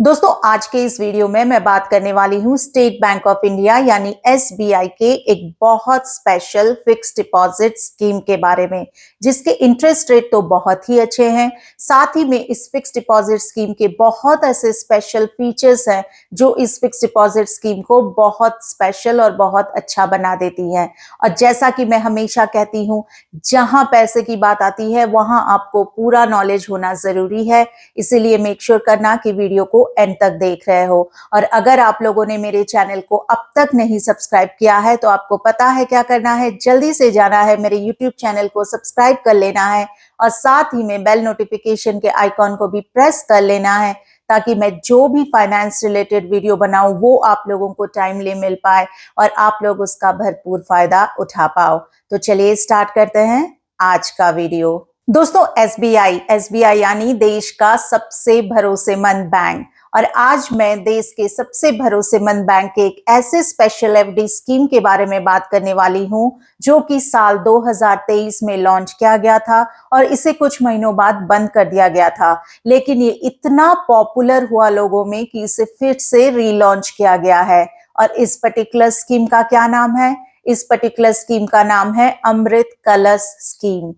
दोस्तों आज के इस वीडियो में मैं बात करने वाली हूं स्टेट बैंक ऑफ इंडिया यानी एसबीआई के एक बहुत स्पेशल फिक्स डिपॉजिट स्कीम के बारे में, जिसके इंटरेस्ट रेट तो बहुत ही अच्छे हैं। साथ ही में इस फिक्स डिपॉजिट स्कीम के बहुत ऐसे स्पेशल फीचर्स हैं जो इस फिक्स डिपॉजिट स्कीम को बहुत स्पेशल और बहुत अच्छा बना देती हैं। और जैसा कि मैं हमेशा कहती हूँ, जहां पैसे की बात आती है वहां आपको पूरा नॉलेज होना जरूरी है, इसीलिए मेक श्योर करना कि वीडियो को एंड तक देख रहे हो। और अगर आप लोगों ने मेरे चैनल को अब तक नहीं सब्सक्राइब किया है तो आपको पता है क्या करना है, जल्दी से जाना है मेरे YouTube चैनल को सब्सक्राइब कर लेना है और साथ ही में बेल नोटिफिकेशन के आइकॉन को भी प्रेस कर लेना है, ताकि मैं जो भी फाइनेंस रिलेटेड वीडियो बनाऊं वो आप लोगों को टाइमली मिल पाए और आप लोग उसका भरपूर फायदा उठा पाओ। तो चलिए स्टार्ट करते हैं आज का वीडियो। दोस्तों एसबीआई यानी देश का सबसे भरोसेमंद बैंक, और आज मैं देश के सबसे भरोसेमंद बैंक के एक ऐसे स्पेशल एफडी स्कीम के बारे में बात करने वाली हूं जो कि साल 2023 में लॉन्च किया गया था और इसे कुछ महीनों बाद बंद कर दिया गया था। लेकिन ये इतना पॉपुलर हुआ लोगों में कि इसे फिर से रीलॉन्च किया गया है। और इस पर्टिकुलर स्कीम का क्या नाम है? इस पर्टिकुलर स्कीम का नाम है अमृत कलश स्कीम।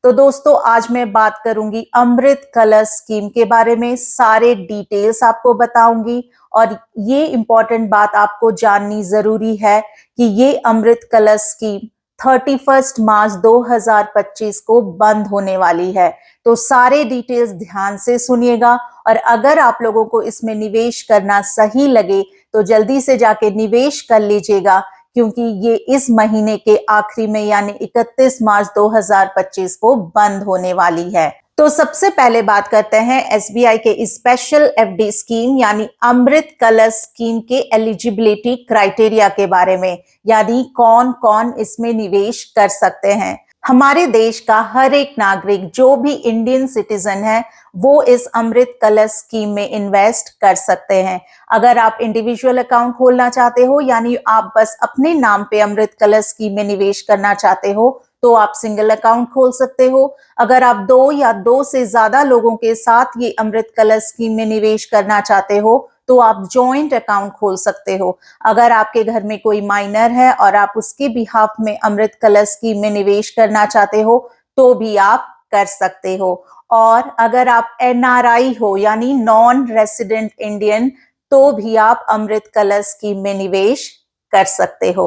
तो दोस्तों आज मैं बात करूंगी अमृत कलश स्कीम के बारे में, सारे डिटेल्स आपको बताऊंगी। और ये इंपॉर्टेंट बात आपको जाननी जरूरी है कि ये अमृत कलश स्कीम 31 मार्च 2025 को बंद होने वाली है। तो सारे डिटेल्स ध्यान से सुनिएगा और अगर आप लोगों को इसमें निवेश करना सही लगे तो जल्दी से जाके निवेश कर लीजिएगा, क्योंकि ये इस महीने के आखिरी में यानी 31 मार्च 2025 को बंद होने वाली है। तो सबसे पहले बात करते हैं एसबीआई के स्पेशल एफडी स्कीम यानी अमृत कलश स्कीम के एलिजिबिलिटी क्राइटेरिया के बारे में, यानी कौन कौन इसमें निवेश कर सकते हैं। हमारे देश का हर एक नागरिक जो भी इंडियन सिटीजन है वो इस अमृत कलश स्कीम में इन्वेस्ट कर सकते हैं। अगर आप इंडिविजुअल अकाउंट खोलना चाहते हो यानी आप बस अपने नाम पे अमृत कलश स्कीम में निवेश करना चाहते हो तो आप सिंगल अकाउंट खोल सकते हो। अगर आप दो या दो से ज्यादा लोगों के साथ ये अमृत कलश स्कीम में निवेश करना चाहते हो तो आप जॉइंट अकाउंट खोल सकते हो। अगर आपके घर में कोई माइनर है और आप उसके बिहाफ में अमृत कलश स्कीम में निवेश करना चाहते हो तो भी आप कर सकते हो। और अगर आप एनआरआई हो यानी नॉन रेसिडेंट इंडियन तो भी आप अमृत कलश स्कीम में निवेश कर सकते हो।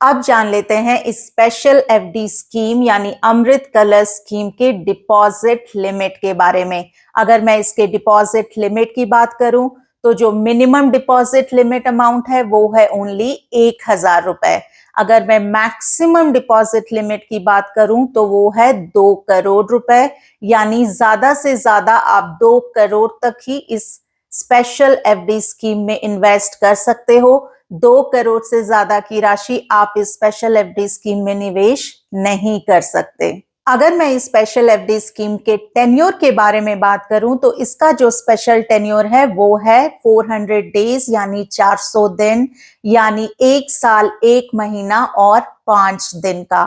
अब जान लेते हैं इस स्पेशल एफडी स्कीम यानी अमृत कलश स्कीम के डिपॉजिट लिमिट के बारे में। अगर मैं इसके डिपॉजिट लिमिट की बात करूं तो जो मिनिमम डिपॉजिट लिमिट अमाउंट है वो है ओनली 1000 रुपए। अगर मैं मैक्सिमम डिपॉजिट लिमिट की बात करूं तो वो है 2 करोड़ रुपए, यानी ज्यादा से ज्यादा आप 2 करोड़ तक ही इस स्पेशल एफडी स्कीम में इन्वेस्ट कर सकते हो। 2 करोड़ से ज्यादा की राशि आप इस स्पेशल एफडी स्कीम में निवेश नहीं कर सकते। अगर मैं इस स्पेशल एफडी स्कीम के टेन्योर के बारे में बात करूं तो इसका जो स्पेशल टेन्योर है वो है 400 डेज यानी 400 दिन, यानी 1 साल 1 महीना और 5 दिन का।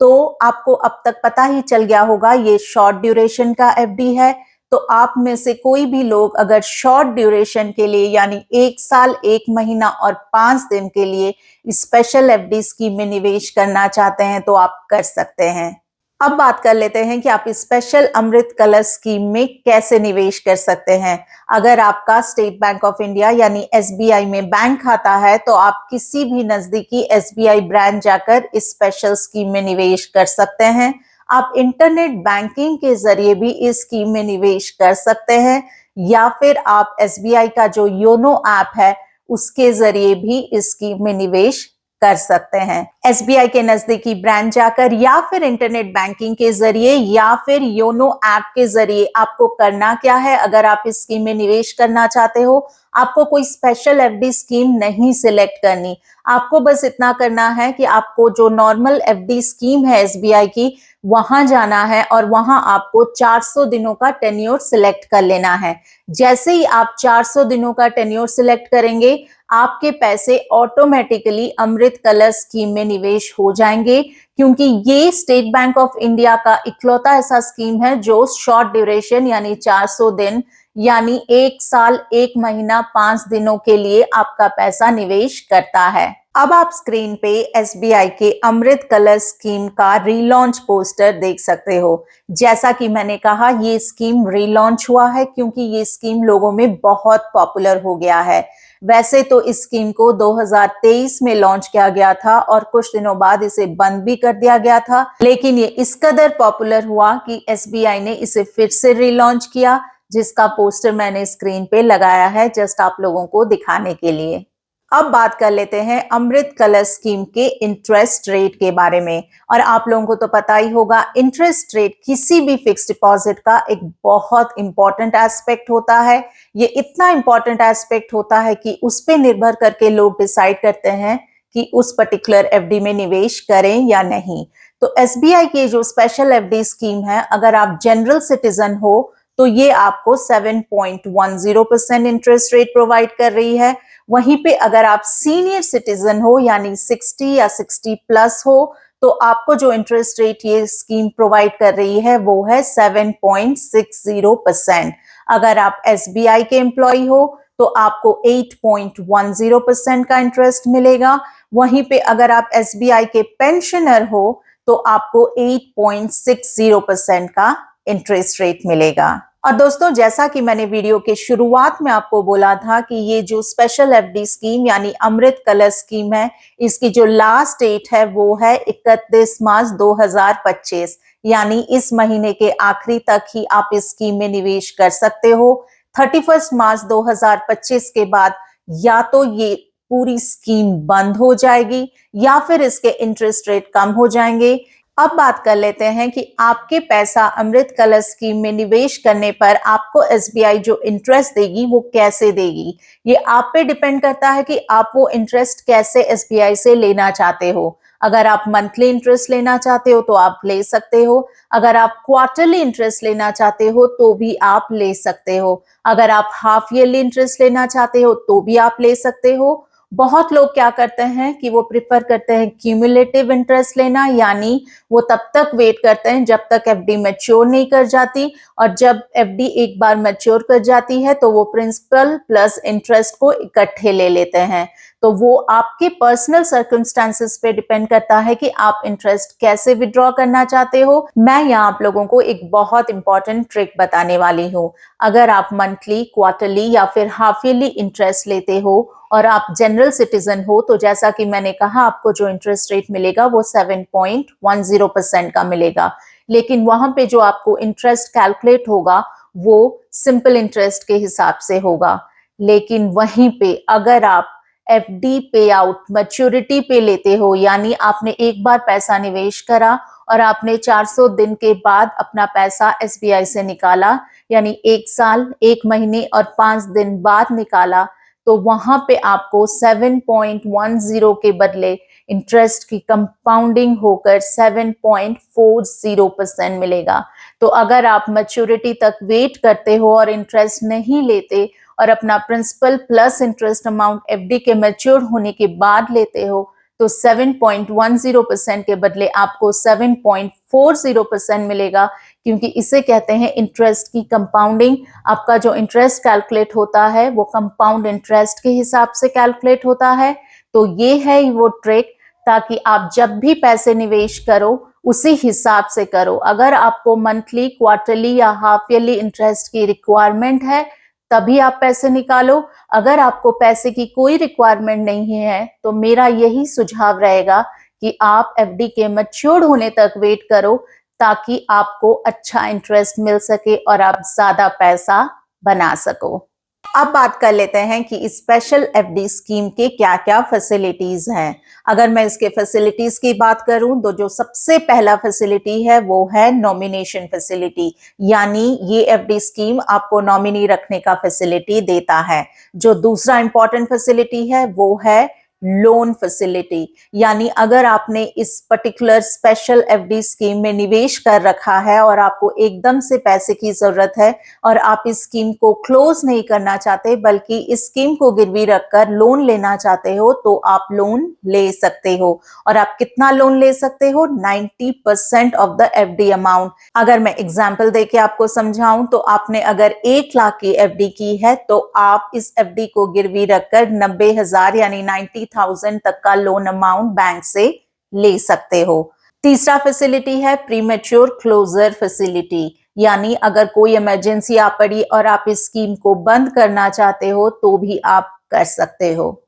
तो आपको अब तक पता ही चल गया होगा ये शॉर्ट ड्यूरेशन का एफडी है। तो आप में से कोई भी लोग अगर शॉर्ट ड्यूरेशन के लिए यानी 1 साल 1 महीना और 5 दिन के लिए स्पेशल एफडी स्कीम में निवेश करना चाहते हैं तो आप कर सकते हैं। अब बात कर लेते हैं कि आप स्पेशल अमृत कलश स्कीम में कैसे निवेश कर सकते हैं। अगर आपका स्टेट बैंक ऑफ इंडिया यानी एसबीआई में बैंक खाता है तो आप किसी भी नजदीकी एसबीआई ब्रांच जाकर इस स्पेशल स्कीम में निवेश कर सकते हैं। आप इंटरनेट बैंकिंग के जरिए भी इस स्कीम में निवेश कर सकते हैं, या फिर आप एसबीआई का जो योनो ऐप है उसके जरिए भी इस स्कीम में निवेश कर सकते हैं। एसबीआई के नजदीकी ब्रांच जाकर या फिर इंटरनेट बैंकिंग के जरिए या फिर योनो ऐप के जरिए आपको करना क्या है। अगर आप इस स्कीम में निवेश करना चाहते हो, आपको कोई स्पेशल एफडी स्कीम नहीं सिलेक्ट करनी। आपको बस इतना करना है कि आपको जो नॉर्मल एफडी स्कीम है एसबीआई की वहां जाना है और वहां आपको 400 दिनों का टेन्योर सिलेक्ट कर लेना है। जैसे ही आप 400 दिनों का टेन्योर सिलेक्ट करेंगे आपके पैसे ऑटोमेटिकली अमृत कलश स्कीम में निवेश हो जाएंगे, क्योंकि ये स्टेट बैंक ऑफ इंडिया का इकलौता ऐसा स्कीम है जो शॉर्ट ड्यूरेशन यानी 400 दिन यानी 1 साल 1 महीना 5 दिनों के लिए आपका पैसा निवेश करता है। अब आप स्क्रीन पे एसबीआई के अमृत कलश स्कीम का रीलॉन्च पोस्टर देख सकते हो। जैसा कि मैंने कहा, ये स्कीम रीलॉन्च हुआ है क्योंकि ये स्कीम लोगों में बहुत पॉपुलर हो गया है। वैसे तो इस स्कीम को 2023 में लॉन्च किया गया था और कुछ दिनों बाद इसे बंद भी कर दिया गया था, लेकिन ये इस कदर पॉपुलर हुआ कि एसबीआई ने इसे फिर से रीलॉन्च किया, जिसका पोस्टर मैंने स्क्रीन पे लगाया है जस्ट आप लोगों को दिखाने के लिए। अब बात कर लेते हैं अमृत कलश स्कीम के इंटरेस्ट रेट के बारे में। और आप लोगों को तो पता ही होगा, इंटरेस्ट रेट किसी भी फिक्स डिपॉजिट का एक बहुत इंपॉर्टेंट एस्पेक्ट होता है। ये इतना इंपॉर्टेंट एस्पेक्ट होता है कि उस पे निर्भर करके लोग डिसाइड करते हैं कि उस पर्टिकुलर एफडी में निवेश करें या नहीं। तो एसबीआई की जो स्पेशल एफडी स्कीम है, अगर आप जनरल सिटीजन हो तो ये आपको 7.10% इंटरेस्ट रेट प्रोवाइड कर रही है। वहीं पे अगर आप सीनियर सिटीजन हो यानी 60 या 60 प्लस हो तो आपको जो इंटरेस्ट रेट ये स्कीम प्रोवाइड कर रही है वो है 7.60%। अगर आप एसबीआई के एम्प्लॉय हो तो आपको 8.10% का इंटरेस्ट मिलेगा। वहीं पे अगर आप एसबीआई के पेंशनर हो तो आपको 8.60% का इंटरेस्ट रेट मिलेगा। और दोस्तों, जैसा कि मैंने वीडियो के शुरुआत में आपको बोला था कि ये जो स्पेशल एफडी स्कीम यानी अमृत कलश स्कीम है, इसकी जो लास्ट डेट है वो है 31 मार्च 2025, यानी इस महीने के आखिरी तक ही आप इस स्कीम में निवेश कर सकते हो। 31 मार्च 2025 के बाद या तो ये पूरी स्कीम बंद हो जाएगी या फिर इसके इंटरेस्ट रेट कम हो जाएंगे। अब बात कर लेते हैं कि आपके पैसा अमृत कलश स्कीम में निवेश करने पर आपको एसबीआई जो इंटरेस्ट देगी वो कैसे देगी। ये आप पे डिपेंड करता है कि आप वो इंटरेस्ट कैसे एसबीआई से लेना चाहते हो। अगर आप मंथली इंटरेस्ट लेना चाहते हो तो आप ले सकते हो। अगर आप क्वार्टरली इंटरेस्ट लेना चाहते हो तो भी आप ले सकते हो। अगर आप हाफ ईयरली इंटरेस्ट लेना चाहते हो तो भी आप ले सकते हो। बहुत लोग क्या करते हैं कि वो प्रिफर करते हैं क्यूमुलेटिव इंटरेस्ट लेना, यानी वो तब तक वेट करते हैं जब तक एफडी मैच्योर नहीं कर जाती, और जब एफडी एक बार मैच्योर कर जाती है तो वो प्रिंसिपल प्लस इंटरेस्ट को इकट्ठे ले लेते हैं। तो वो आपके पर्सनल सर्कमस्टांसेस पे डिपेंड करता है कि आप इंटरेस्ट कैसे विड्रॉ करना चाहते हो। मैं यहाँ आप लोगों को एक बहुत इंपॉर्टेंट ट्रिक बताने वाली हूँ। अगर आप मंथली, क्वार्टरली या फिर हाफ ईयरली इंटरेस्ट लेते हो और आप जनरल सिटीजन हो तो जैसा कि मैंने कहा, आपको जो इंटरेस्ट रेट मिलेगा वो 7.10% का मिलेगा। लेकिन वहां पे जो आपको इंटरेस्ट कैलकुलेट होगा वो सिंपल इंटरेस्ट के हिसाब से होगा। लेकिन वहीं पे अगर आप एफडी पे आउट मैच्योरिटी पे लेते हो, यानी आपने एक बार पैसा निवेश करा और आपने 400 दिन के बाद अपना पैसा एसबीआई से निकाला, यानी 1 साल 1 महीने और 5 दिन बाद निकाला, तो वहां पे आपको 7.10 के बदले इंटरेस्ट की कंपाउंडिंग होकर 7.40% मिलेगा। तो अगर आप मैच्योरिटी तक वेट करते हो और इंटरेस्ट नहीं लेते और अपना principal plus interest amount FD के मैच्योर होने के बाद लेते हो तो 7.10% के बदले आपको 7.40% मिलेगा, क्योंकि इसे कहते हैं इंटरेस्ट की कंपाउंडिंग। आपका जो इंटरेस्ट कैलकुलेट होता है वो कंपाउंड इंटरेस्ट के हिसाब से कैलकुलेट होता है। तो ये है वो ट्रिक, ताकि आप जब भी पैसे निवेश करो उसी हिसाब से करो। अगर आपको मंथली, क्वार्टरली या हाफ ईयरली इंटरेस्ट की रिक्वायरमेंट है तभी आप पैसे निकालो। अगर आपको पैसे की कोई रिक्वायरमेंट नहीं है तो मेरा यही सुझाव रहेगा कि आप एफडी के मैच्योर होने तक वेट करो, ताकि आपको अच्छा इंटरेस्ट मिल सके और आप ज्यादा पैसा बना सको। अब बात कर लेते हैं कि स्पेशल एफडी स्कीम के क्या क्या फैसिलिटीज हैं। अगर मैं इसके फैसिलिटीज की बात करूं तो जो सबसे पहला फैसिलिटी है वो है नॉमिनेशन फैसिलिटी, यानी ये एफडी स्कीम आपको नॉमिनी रखने का फैसिलिटी देता है। जो दूसरा इंपॉर्टेंट फैसिलिटी है वो है लोन फैसिलिटी, यानी अगर आपने इस पर्टिकुलर स्पेशल एफडी स्कीम में निवेश कर रखा है और आपको एकदम से पैसे की जरूरत है और आप इस स्कीम को क्लोज नहीं करना चाहते बल्कि इस स्कीम को गिरवी रखकर लोन लेना चाहते हो, तो आप लोन ले सकते हो। और आप कितना लोन ले सकते हो? 90% ऑफ द एफडी अमाउंट। अगर मैं एग्जांपल देके आपको समझाऊं तो आपने अगर 1 लाख की एफडी की है तो आप इस एफडी को गिरवी रखकर 90,000 यानी 90,000 तक का लोन अमाउंट बैंक से ले सकते हो। तीसरा फैसिलिटी है प्रीमेच्योर क्लोजर फैसिलिटी, यानी अगर कोई इमरजेंसी आ पड़ी और आप इस स्कीम को बंद करना चाहते हो तो भी आप कर सकते हो।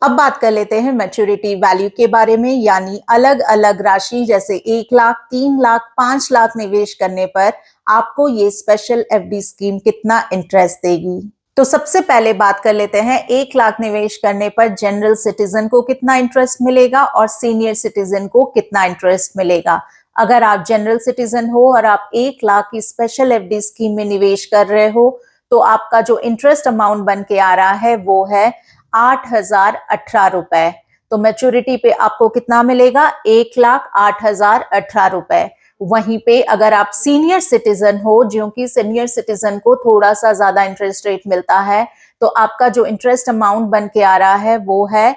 अब बात कर लेते हैं मैच्योरिटी वैल्यू के बारे में, यानी अलग अलग राशि जैसे 1 लाख, 3 लाख, 5 लाख निवेश करने पर आपको ये स्पेशल एफडी स्कीम कितना इंटरेस्ट देगी। तो सबसे पहले बात कर लेते हैं 1 लाख निवेश करने पर जनरल सिटीजन को कितना इंटरेस्ट मिलेगा और सीनियर सिटीजन को कितना इंटरेस्ट मिलेगा। अगर आप जनरल सिटीजन हो और आप 1 लाख की स्पेशल एफडी स्कीम में निवेश कर रहे हो तो आपका जो इंटरेस्ट अमाउंट बन के आ रहा है वो है 8,018 रुपए। तो मैच्योरिटी पे आपको कितना मिलेगा? 1,08,018 रुपए। वहीं पे अगर आप सीनियर सिटीजन हो, जो कि सीनियर सिटीजन को थोड़ा सा ज्यादा इंटरेस्ट रेट मिलता है, तो आपका जो इंटरेस्ट अमाउंट बन के आ रहा है वो है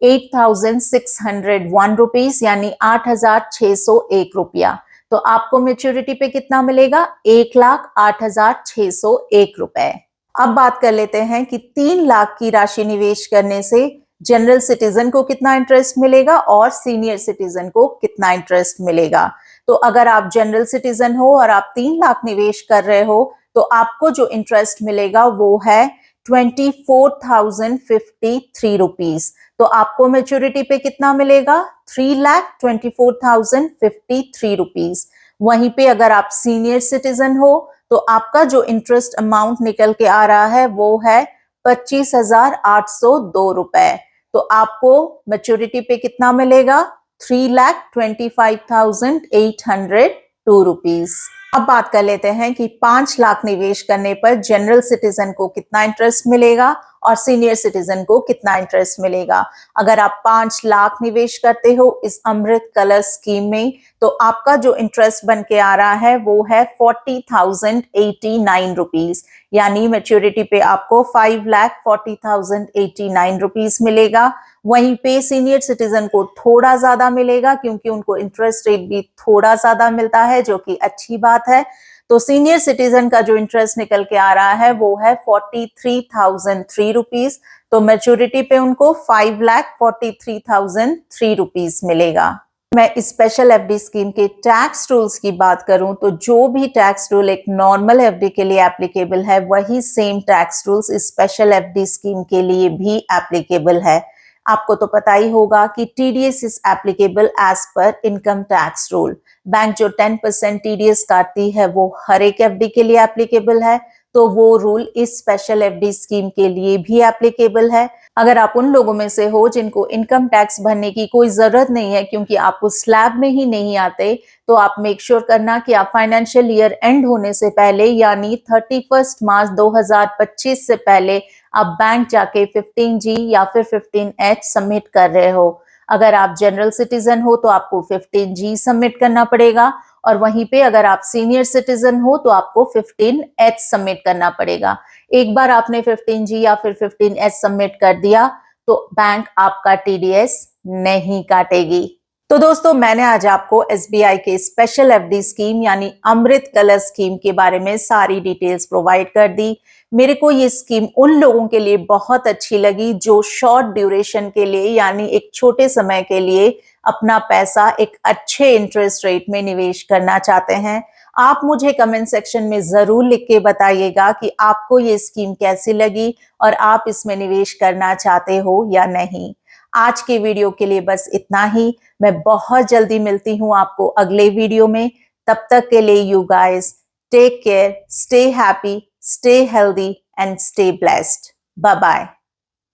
8,601 रुपीज, यानी 8,601 रुपया। तो आपको मैच्योरिटी पे कितना मिलेगा? 1,08,601 रुपए। अब बात कर लेते हैं कि 3 लाख की राशि निवेश करने से जनरल सिटीजन को कितना इंटरेस्ट मिलेगा और सीनियर सिटीजन को कितना इंटरेस्ट मिलेगा। तो अगर आप जनरल सिटीजन हो और आप 3 लाख निवेश कर रहे हो तो आपको जो इंटरेस्ट मिलेगा वो है 24,053 रुपीज। तो आपको मैच्योरिटी पे कितना मिलेगा? 3,24,053 रुपीज। वहीं पे अगर आप सीनियर सिटीजन हो तो आपका जो इंटरेस्ट अमाउंट निकल के आ रहा है वो है 25,802 रुपए। तो आपको मैच्योरिटी पे कितना मिलेगा? 3,25,802 रुपीज। अब बात कर लेते हैं कि 5 लाख निवेश करने पर जनरल सिटीजन को कितना इंटरेस्ट मिलेगा और सीनियर सिटीजन को कितना इंटरेस्ट मिलेगा। अगर आप 5 लाख निवेश करते हो इस अमृत कलर स्कीम में तो आपका जो इंटरेस्ट बन के आ रहा है वो है 40,089 रुपीज, यानी मैच्योरिटी पे आपको 5,40,089 रुपीज मिलेगा। वहीं पे सीनियर सिटीजन को थोड़ा ज्यादा मिलेगा क्योंकि उनको इंटरेस्ट रेट भी थोड़ा ज्यादा मिलता है, जो कि अच्छी बात है। तो सीनियर सिटीजन का जो इंटरेस्ट निकल के आ रहा है वो है 43,003 रुपीज। तो मैच्योरिटी पे उनको 5,43,003 रुपीज मिलेगा। मैं स्पेशल एफडी स्कीम के टैक्स रूल्स की बात करूं तो जो भी टैक्स रूल एक नॉर्मल एफडी के लिए एप्लीकेबल है वही same tax rules special FD scheme के लिए भी एप्लीकेबल है। आपको तो पता ही होगा कि TDS is applicable as per income tax rule. Bank जो 10% टीडीएस काटती है वो हर एक एफडी के लिए एप्लीकेबल है, तो वो रूल इस स्पेशल एफडी स्कीम के लिए भी एप्लीकेबल है। अगर आप उन लोगों में से हो जिनको इनकम टैक्स भरने की कोई जरूरत नहीं है क्योंकि आप उस स्लैब में ही नहीं आते, तो आप मेक श्योर करना कि आप फाइनेंशियल ईयर एंड होने से पहले यानी 31 मार्च 2025 से पहले आप बैंक जाके 15G या फिर 15H सबमिट कर रहे हो। अगर आप जनरल सिटीजन हो तो आपको 15G सबमिट करना पड़ेगा और वहीं पे अगर आप सीनियर सिटीजन हो तो आपको 15H सबमिट करना पड़ेगा। एक बार आपने 15G या फिर 15H सबमिट कर दिया तो बैंक आपका टीडीएस नहीं काटेगी। तो दोस्तों, मैंने आज आपको एसबीआई के स्पेशल एफडी स्कीम यानी अमृत कलर स्कीम के बारे में सारी डिटेल्स प्रोवाइड कर दी। मेरे को ये स्कीम उन लोगों के लिए बहुत अच्छी लगी जो शॉर्ट ड्यूरेशन के लिए यानी एक छोटे समय के लिए अपना पैसा एक अच्छे इंटरेस्ट रेट में निवेश करना चाहते हैं। आप मुझे कमेंट सेक्शन में जरूर लिख के बताइएगा कि आपको ये स्कीम कैसी लगी और आप इसमें निवेश करना चाहते हो या नहीं। आज के वीडियो के लिए बस इतना ही। मैं बहुत जल्दी मिलती हूँ आपको अगले वीडियो में। तब तक के लिए you guys take care, stay happy, stay healthy and stay blessed. Bye-bye.